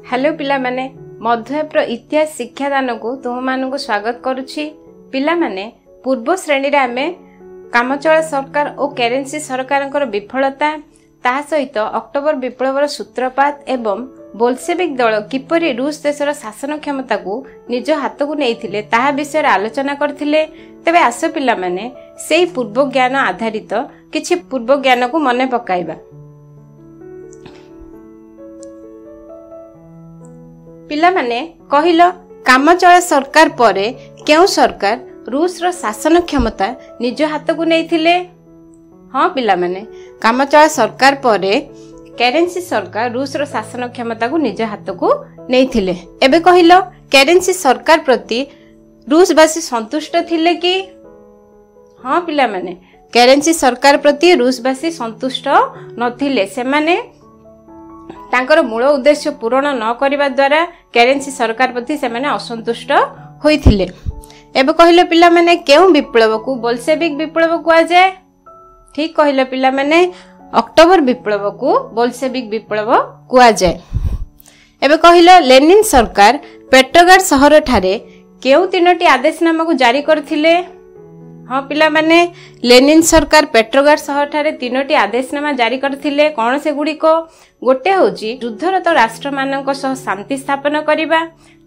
Hello पिला माने मध्यप्र इतिहास शिक्षादान को तुम मान को स्वागत करुछि। पिला माने पूर्व श्रेणी रे आमे कामचला सरकार और करेंसी सरकार विफलता ता सहित अक्टोबर विप्लवर सूत्रपात एवं बोल्शेविक दल किपरि रूस देशर शासन क्षमता को निज हाथ को नहीं ताहा विषय आलोचना करथिले। तेबे आस पिला माने सेही पूर्व ज्ञान आधारित किछि पूर्व ज्ञान को मने पकाइबा। पिला माने कहिलो कामचला सरकार परे केउ सरकार रूस रो शासन क्षमता निज हाथ को नहीं? हाँ पिला माने कामचला सरकार परे करेंसी सरकार रूस रो शासन क्षमता को निज हाथ को नहीं। एबे कहिलो करेंसी सरकार प्रति रूसवासी संतुष्ट थिले कि? हाँ पिला माने करेंसी सरकार प्रति रूसवासी संतुष्ट नथिले। सेमाने तांकर मूल उद्देश्य पूरण न करिबा द्वारा करेंसी सरकार प्रति सेमाने असंतुष्ट होइथिले। एबे कहिलो पिला माने केउ विप्लव को बोल्शेविक विप्लव कुआ जाय? ठीक कहिलो पिला माने अक्टोबर विप्लव को बोल्शेविक विप्लव कुआ जाय। एबे कहिलो लेनिन सरकार पेट्रोग्राड शहर ठारे केउ तीनोटी आदेशनामा को जारी करथिले? हाँ पिला माने लेनिन सरकार पेट्रोग्राड शहर ठारे तीनोटी आदेशनामा जारी करथिले। कौन से गुडी को? गोटे होची युद्धरत राष्ट्र मानक सह शांति स्थापन करिबा,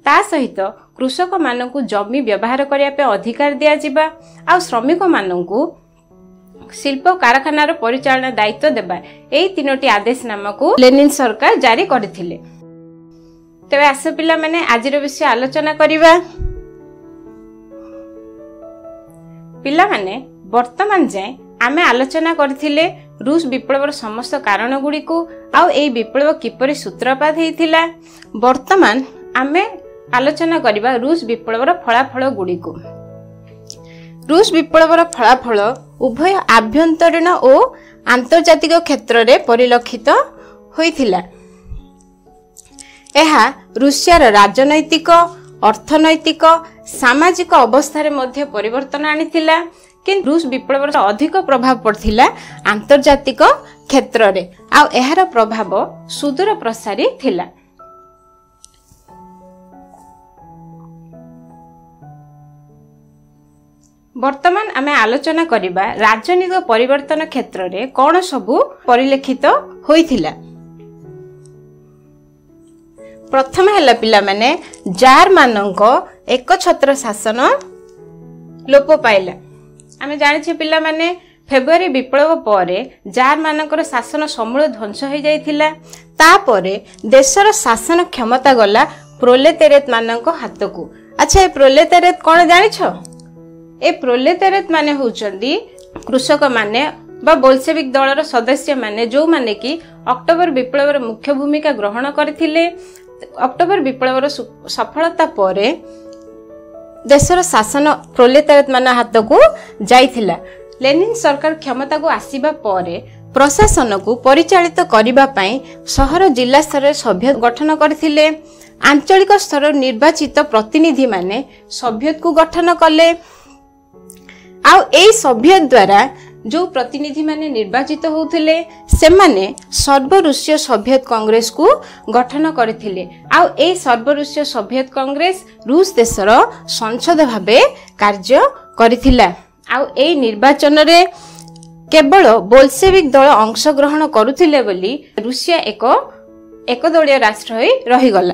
ता सहित कृषक मानकु जमी व्यवहार करिया पे अधिकार दिया जिबा, आ श्रमिक मानकु शिल्प कारखानार परिचालन दायित्व देबा। एई तीनोटी आदेशनामा को लेनिन सरकार जारी करथिले। तेबे आस पिला माने आजिर विषय आलोचना करिबा। पिला माने वर्तमान जाए आमे आलोचना करथिले रूस विप्लवर समस्त कारण गुडी को आ एई विप्लव किपरि सूत्रपात हेइथिला। वर्तमान आमे आलोचना करिबा रूस विप्लवर फलाफल गुडी को। रूस विप्लवर फलाफल उभय आभ्यंतरीण और आंतर्जातिक क्षेत्र रे परिलक्षित होइथिला। एहा रूसियार राजनैतिक अर्थनैतिक सामाजिक अवस्था रे मध्य परिवर्तन आनिथिला, किंतु रूस विप्लवर अधिक प्रभाव पड़थिला आंतर्जातिक क्षेत्र रे आ एहार प्रभाव सुदूर प्रसारी थिला। वर्तमान आमे आलोचना करिबा राजनीतिक परिवर्तन क्षेत्र रे कोन सबु परिलक्षित होइथिला। प्रथम हैला पिला माने जार मानक एक छत्र शासन लोप पाइला। आमे जानिछे पिला माने फेब्रुआरी विप्लव परे जार मानकर शासन समूल ध्वंस हो जाइथिला। ता परे देशर शासन क्षमता गला प्रोलेतारिएट मानक हाथ को। अच्छा ए प्रोलेतारिएट कोन जानिछो? ए प्रोलेतारिएट माने होचंदी कृषक माने बा बोल्शेविक दलर सदस्य माने जो माने कि अक्टोबर विप्लवर मुख्य भूमिका ग्रहण करथिले। अक्टोबर विप्लवर सफलता परे देशर शासन प्रोलेतारिएट मान हाथ को जाइथिला। लेनिन सरकार क्षमता को आसीबा परे प्रशासन को परिचालित करिबा पई शहर जिला स्तर सभ्य गठन करथिले। आंचलिक स्तर निर्वाचित प्रतिनिधि माने सभ्यत को गठन कले। आ एई सभ्य द्वारा जो प्रतिनिधि माने निर्वाचित होउथिले सेमाने सर्वरूसीय सोवियत कांग्रेस को गठन करथिले। आ एई सर्वरूसीय सोवियत कांग्रेस रूस देशर संसद भाबे कार्य करथिला। आ एई निर्वाचन रे केवल बोल्शेविक दल अंश ग्रहण करुथिले बोली रूसिया एक दलीय राष्ट्र होई रही गला।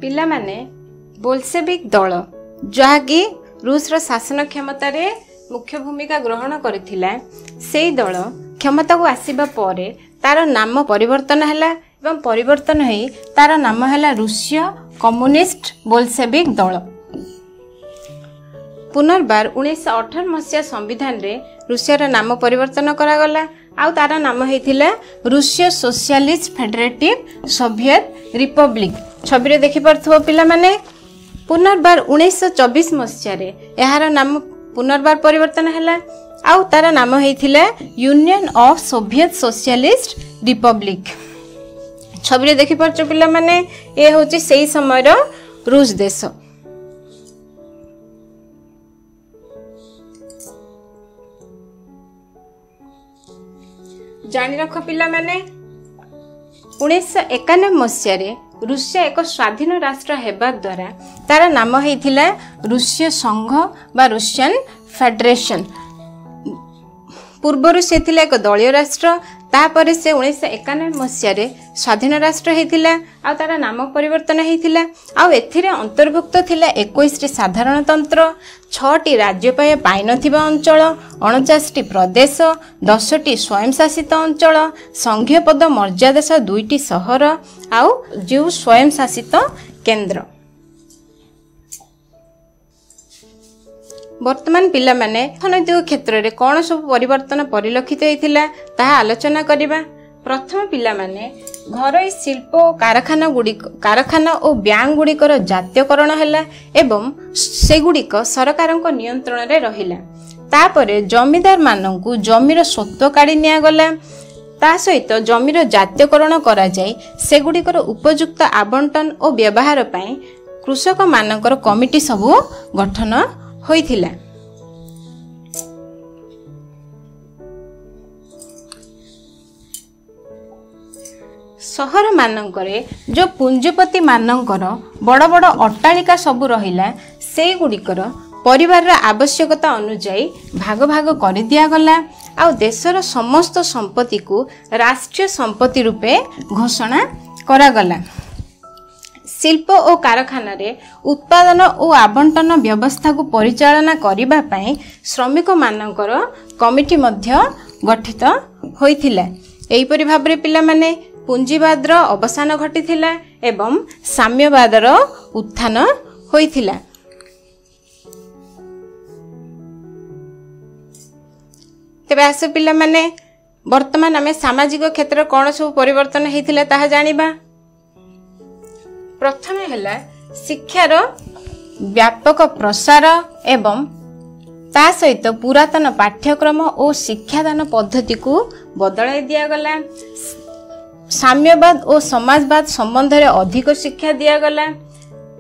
पिला माने बोल्शेविक दल जहाकी रूस रो शासन क्षमता रे मुख्य भूमिका ग्रहण करथिला, सेई दल क्षमता को आसीबा परे तार नाम परिवर्तन हैला एवं परिवर्तन हेई तार नाम हैला रूसीय कम्युनिस्ट बोल्शेविक दल। पुनर्बार 1918 मसिया संविधान रे रूसिया रो नाम परिवर्तन करा गला। आ तार नाम हेइथिला रूसीय सोशलिस्ट फेडरेटिव सोवियत रिपब्लिक। छवि रे देखि परथबो पिला माने पुनर्बार 1924 मसिया रे एहार नाम पुनर्बार परिवर्तन हैला। आ तार नाम हेइथिला Union of Soviet Socialist Republic. छवि रे देखि परछ पिला माने ए होची सेही समय रो रूस देश। जानि रख पिला माने 1991 मसीह रूसिया एक स्वाधीन राष्ट्र हेबा द्वारा तार नाम होइथिला रूसीय संघ बा रूसियन फेडरेशन। पूर्वर से एक दलीय राष्ट्र, तापर से 1991 मसीह स्वाधीन राष्ट्र होता आ तार नाम परिवर्तन होता। आथिरे अंतर्भुक्त थिला 21 साधारणतंत्र, 6टी राज्यपाय पाई नथिबा अंचल, 49टी प्रदेश, 10टी स्वयंशासित अंचल, संघीय पद मर्यादा 2टी सहर आउ जो स्वयंशासित केन्द्र। वर्तमान पिला माने अर्थनैतिक क्षेत्र में कौन सब परिवर्तन परिलक्षित होता ताहा आलोचना करिबा। प्रथम पिला माने घरोई शिल्प और कारखाना और बैंक गुड़िकर जातीयकरण हैला एवं सेगुड़िक सरकार नियंत्रण में रहिला। तापरे जमीदार माननकु जमीर स्वत्व काढ़ी नियागला। ता सहित जमीर जातीयकरण करा जाय सेगुड़िकर उपयुक्त आवंटन और व्यवहार पई कृषक मानकर कमिटी सबु गठन होइथिला। सहर मानकरे जो पुंजीपति मानकर बड़ बड़ अट्टालिका सबु रहिला से गुड़िकर परिवार आवश्यकता अनुसार भाग भाग कर दिया गला। आ देशर समस्त संपत्ति को राष्ट्रीय संपत्ति रूपे घोषणा करा गला। शिल्प और कारखाना रे उत्पादन और आवंटन व्यवस्था को परिचालना करिबा पई श्रमिक मानकर कमिटी मध्य गठित होइथिला। एहिपरि भाबरे पिला माने पुंजीवादर अवसान घटिथिला एवं साम्यवादर उत्थान होइथिला। तेबे आसे पिला माने वर्तमान आमे सामाजिक क्षेत्र कोन सब परिवर्तन हेतिला ताहा जानिबा। प्रथम है शिक्षार व्यापक प्रसार एवं ता सहित पुरातन पाठ्यक्रम और शिक्षादान पद्धति को बदलाई दिगला। साम्यवाद और समाजवाद संबंध में अधिक शिक्षा दिगला।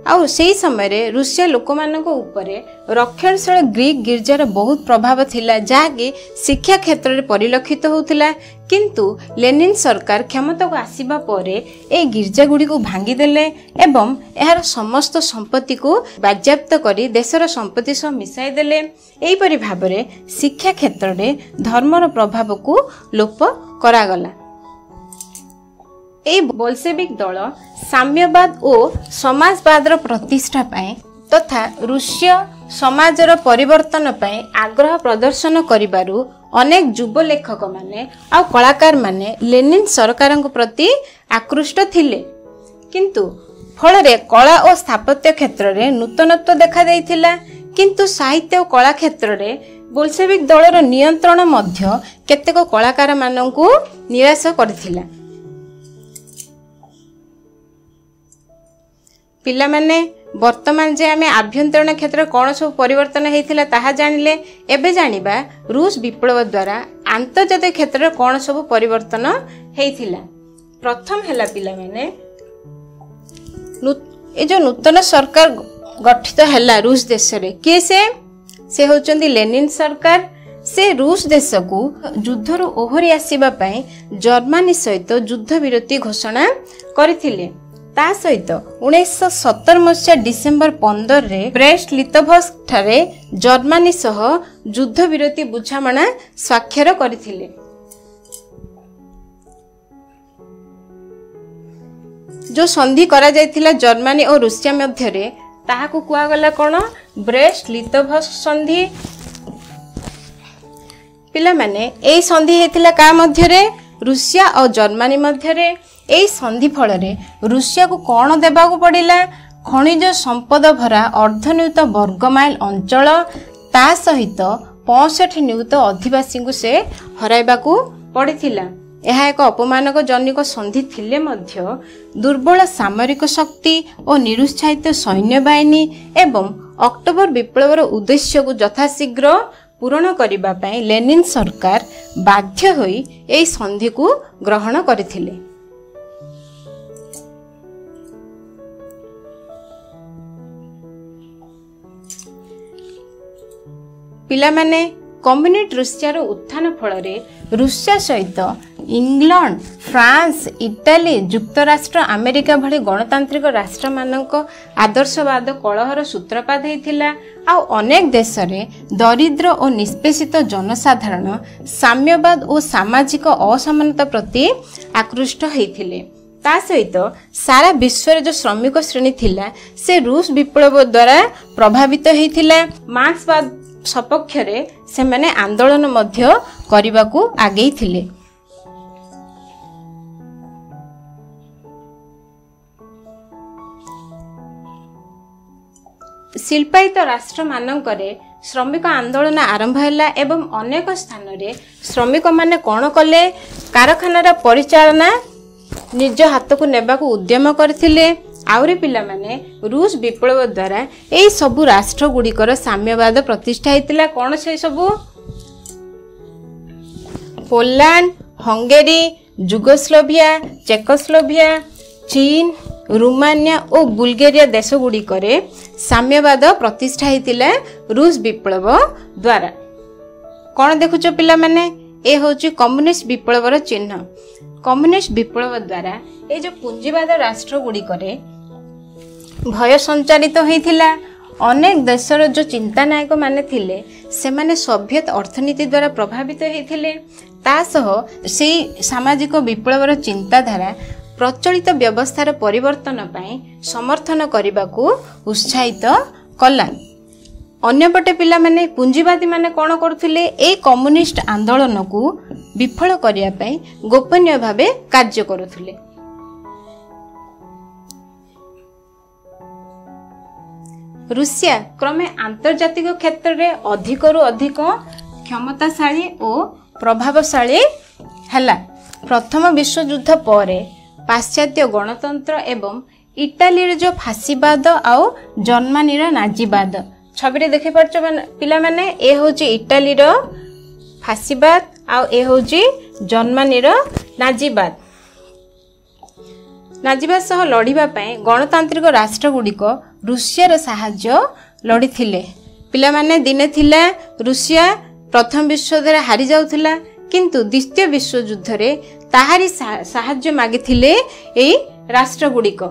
आउ से समय रे रूसिया लोक मानक उपरे रक्षणशील ग्रीक गिर्जार बहुत प्रभाव थिला जहाँकि शिक्षा क्षेत्र में परिलक्षित होउथिला। किंतु लेनिन सरकार क्षमता को आसीबा परे ए गिर्जा गुडी को भांगी देले एवं एहार समस्त संपत्ति को बाज्याप्त करी देशर संपत्ति सह मिसाई देले। एही परि भाबरे शिक्षा क्षेत्र में धर्मर प्रभाव को लोप करागला। ए बोल्शेविक दल साम्यवाद और समाजवाद प्रतिष्ठा पाए तथा रूसीय समाजर परिवर्तन पाए आग्रह प्रदर्शन करिबारु अनेक युव लेखक माने आ कलाकार माने लेनिन सरकार प्रति आकृष्ट थिले। किंतु फल रे कला और स्थापत्य क्षेत्र में नूतनत्व देखा देइथिला। किंतु साहित्य और कला क्षेत्र में बोल्शेविक दलर नियंत्रण मध्य केतेक कलाकार माननकु निराश करथिला। पिला माने वर्तमान जे आमे आभ्यंतरण क्षेत्र कौन सब परिवर्तन होता ताहा जानिले। एबे जानिबा रूस विप्लव द्वारा आंतर्जातिक क्षेत्र कौन सब परिवर्तन होता। प्रथम हैला पिला माने ए जो नूतन सरकार गठित हैला रूस देश रे के से होचंदी लेनिन सरकार। से रूस देश को युद्ध रु ओहरी आसीबा पई जर्मनी सहित युद्ध विरति घोषणा करथिले। ता सहित 1917 मसीहा डिसेम्बर 15 रे ब्रेस्ट लिटोव्स्क ठारे जर्मनी सह युद्ध विरति बुझामणा स्वाक्षर करथिले। जो संधि करा जायथिला जर्मनी और रूसिया मध्य रे ताहा को कुआ गला कोन ब्रेस्ट लिटोव्स्क संधि। पिला माने एई संधि हेतिला का मध्य रे रूसिया और जर्मनी मध्य रे। एई संधि फल रे रूसिया को कौन देबा को पड़िला खनिज संपद भरा अर्धनियुत वर्गमाइल अंचल ता सहित 65 नियुत आदिवासी को से हराइबा को पड़िथिला। यह एक अपमानक जनिक संधि थिले मध्य दुर्बल सामरिक शक्ति और निरुत्साहित सैन्य बाहिनी एवं अक्टोबर विप्लवर उद्देश्य को यथाशीघ्र पूरण करिबा पई लेनिन सरकार बाध्य होई एई संधि को ग्रहण करथिले। पिला माने कम्युनिस्ट रुषियार उत्थान फल रुषिया सहित इंग्लैंड, फ्रांस, इटाली, युक्तराष्ट्र, अमेरिका भली गणतांत्रिक राष्ट्र मानक आदर्शवाद कलहर सूत्रपात होता। अनेक देश में दरिद्र और निष्पेषित जनसाधारण साम्यवाद और सामाजिक असमानता प्रति आकृष्ट होते। ता सहित सारा विश्व जो श्रमिक श्रेणी थिला से रूस विप्लव द्वारा प्रभावित होता। मार्क्सवाद सपक्ष से माने आंदोलन मध्य करने को आगे थिले। शिल्पायित राष्ट्र मानकरे श्रमिक आंदोलन आरंभ हैला एवं अनेक स्थान रे श्रमिक माने कोन कले कारखानार परिचालना निज हाथ को नेबा को उद्यम करथिले। आउरी पिला माने रूस विप्लव द्वारा एई सबु राष्ट्र गुड़िकर साम्यवाद प्रतिष्ठा हेतिला। कोन से सबु? पोलैंड, हंगेरी, युगोस्लाविया, चेकोस्लोविया, चीन, रोमानिया और बुल्गारिया देश गुड़िकर साम्यवाद प्रतिष्ठा हेतिला रूस विप्लव द्वारा। कौन देखुच पिला माने? ए होची कम्युनिस्ट विप्लवर चिन्ह। कम्युनिस्ट विप्लव द्वारा ए जो पुंजीवाद राष्ट्र गुड़िकर भय संचारित होइथिला। अनेक देशर जो चिंता नायक माने थिले से माने सोवियत अर्थनीति द्वारा प्रभावित होइथिले। तासह से सामाजिक विप्लवर चिंताधारा प्रचलित व्यवस्थार परिवर्तन पाई समर्थन करने को उत्साहित कला। अन्यपटे पिला माने पुंजीवादी माने कोन करथिले? ए कम्युनिस्ट आंदोलन को विफल करिया पाई गोपनीय भावे कार्य करुथिले। रूसिया क्रमे आंतर्जातिक क्षेत्र में अधिकरु अधिक क्षमताशाली और प्रभावशाली हैला। प्रथम विश्व युद्ध पर पाश्चात्य गणतंत्र एवं इटाली जो फासीवाद आउ जर्मनी नाजीवाद छवि देखि पारछ पिला माने। ए होची इटाली फासीवाद आउ ए होची जर्मनी नाजीवाद। नाजीवाद सह लड़िबा पई गणतांत्रिक राष्ट्र गुड़िक रूसियार साहाय्य लड़ीथिले। पिला माने दिने थिला रूसिया प्रथम विश्व युद्ध हारी जाउथिला किंतु द्वितीय विश्व युद्ध रे ताहारी साहाय्य मागिथिले एई राष्ट्र गुड़िक।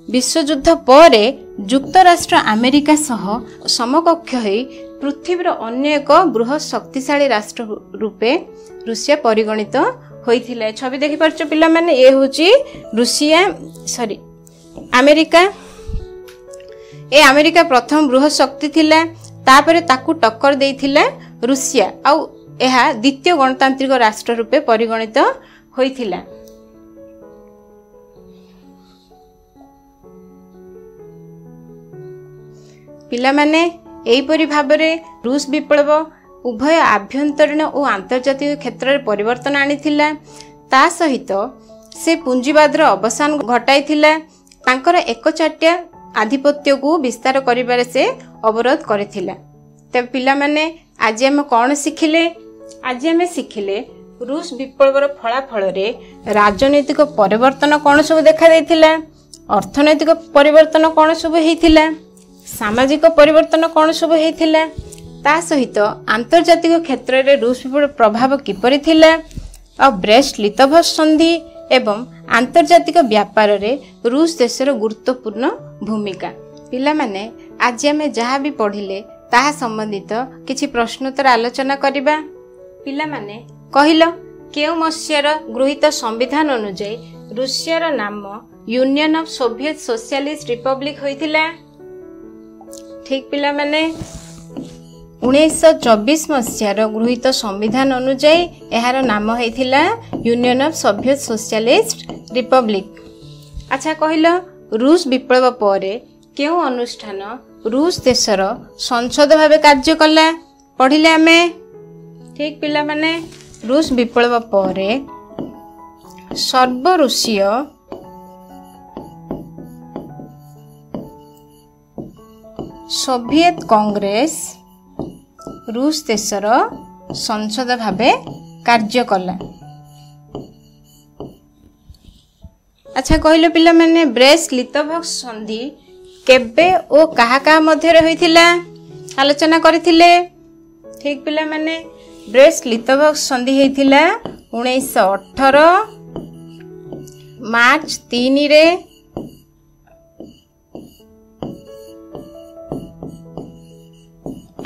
विश्व युद्ध पर युक्तराष्ट्र अमेरिका सह समकक्ष होई पृथ्वीर अन्य एक बृहत शक्तिशाली राष्ट्र रूपे रूसिया परिगणित होइथिले। छवि देखि पारछ पिला माने। ए होची रूसिया अमेरिका। ए अमेरिका प्रथम बृहत शक्ति थिला। तापरे ताकू टक्कर देइथिला रूसिया आउ एहा द्वितीय गणतांत्रिक राष्ट्र रूपे परिगणित होइथिला। पिला माने एहीपरि भाबरे रूस विप्लव उभय आभ्यंतरीण और आंतर्जातिक क्षेत्र में परिवर्तन आनिथिला। ता सहित से पुंजीवादर अवसान घटाइथिला। तांकर एकचाटिया आधिपत्य को विस्तार करिबारे से अवरोध करिथिला। तब पिला माने आज हम कौन शिखिले? आज हम शिखिले रूस विप्लवर फलाफल रे राजनैतिक परिवर्तन कौन सब देखा देथिला, अर्थनैतिक परिवर्तन कौन सब हेथिला, सामाजिक परिवर्तन कौन सब हेथिला, ता सहित आंतर्जातिक क्षेत्र में रूस विप्लव प्रभाव किपरि थिला और ब्रेस्ट लितोव संधि एवं आंतर्जातिक व्यापार रे रूस देशर गुरुत्वपूर्ण भूमिका। पिला माने आज आम जहाँ भी पढ़िले ताहा संबंधित किछि प्रश्नोत्तर आलोचना करिबा। पिला माने कहिलो केउ मसीहार गृहीत संविधान अनुसार रूसियार नाम Union of Soviet Socialist Republic होइथिला। ठीक पिला माने 1924 मसीहार गृहीत संविधान अनुसार एहार नाम होइथिला Union of Soviet Socialist Republic. अच्छा कहिलो रूस विप्लव पर केउ अनुष्ठान रूस देशर संसद भावे कार्य कला पढ़िले आमे। ठीक पिला माने रूस विप्लव पर सर्वरूसीय सोवियत कांग्रेस रूस देशर संसद भावे कार्य कला। अच्छा कहलो पिला माने ब्रेस्ट लितोव संधि केबे ओ कहा कहा मध्य होइथिला आलोचना करथिले। ठीक पिला माने ବ୍ରେଷ୍ଟ ଲିତୋଭ ସନ୍ଧି ହେଇଥିଲା 1918 ମାର୍ଚ୍ଚ 3 ରେ।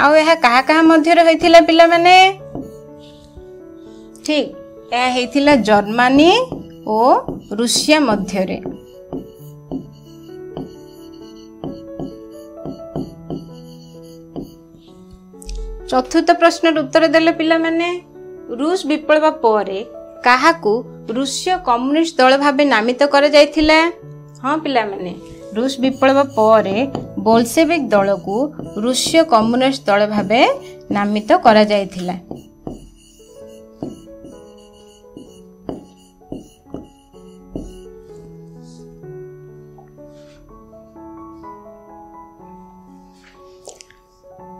ଆଉ ଏହା କାହା କାହା ମଧ୍ୟରେ ହୋଇଥିଲା ପିଲାମାନେ? ଠିକ, ଏହା ହେଇଥିଲା ଜର୍ମାନୀ ଓ ରୁଷିଆ ମଧ୍ୟରେ। ଚତୁର୍ଥ ପ୍ରଶ୍ନର ଉତ୍ତର ଦେଲେ ପିଲାମାନେ। ରୁଷ ବିପ୍ଳବ ପରେ କାହାକୁ ରୁଷୀୟ କମ୍ୟୁନିଷ୍ଟ ଦଳ ଭାବେ ନାମିତ କରାଯାଇଥିଲା? ହଁ ପିଲାମାନେ, ରୁଷ ବିପ୍ଳବ ପରେ ବୋଲସେଭିକ ଦଳକୁ ରୁଷୀୟ କମ୍ୟୁନିଷ୍ଟ ଦଳ ଭାବେ ନାମିତ କରାଯାଇଥିଲା।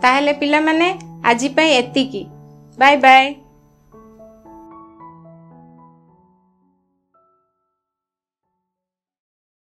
ତାହେଲେ ପିଲାମାନେ ଆଜି ପାଇଁ ଏତିକି। Bye bye.